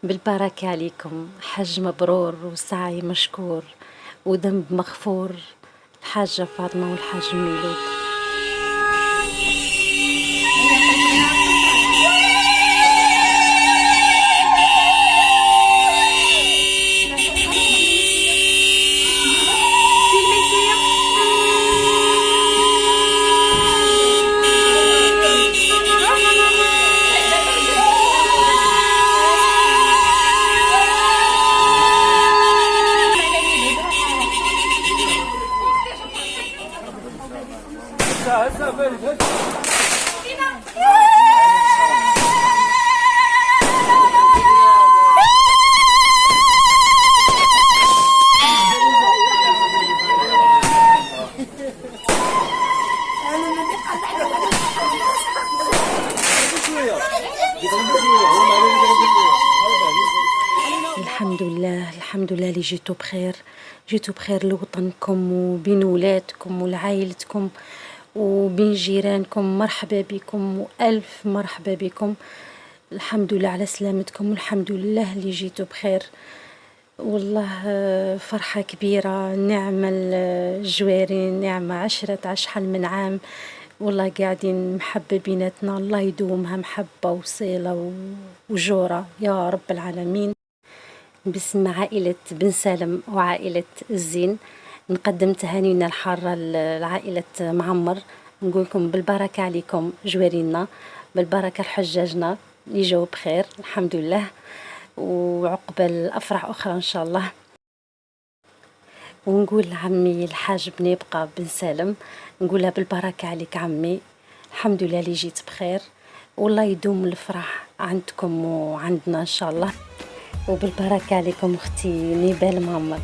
بالبركة عليكم، حج مبرور وسعي مشكور وذنب مغفور. الحاجة فاطمة والحاج ميلود. الحمد لله الحمد لله اللي جيتوا بخير، جيتوا بخير لوطنكم وبين ولادكم ولعائلتكم وبين جيرانكم. مرحبا بكم وألف مرحبا بكم. الحمد لله على سلامتكم والحمد لله اللي جيتوا بخير. والله فرحة كبيرة، نعمة الجوارين، نعمة عشرة أشحال من عام والله قاعدين محبة بيناتنا. الله يدومها محبة وصلة وجورة يا رب العالمين. باسم عائلة بن سالم وعائلة الزين نقدم تهانينا الحارة لعائلة معمر. نقول لكم بالبركة عليكم جوارينا، بالبركة لحجاجنا يجوا بخير الحمد لله، وعقبال أفراح أخرى إن شاء الله. ونقول لعمي الحاج بن يبقى بن سالم، نقولها بالبركة عليك عمي، الحمد لله اللي جيت بخير، والله يدوم الفرح عندكم وعندنا إن شاء الله. وبالبركة عليكم أختي نيبال معمر.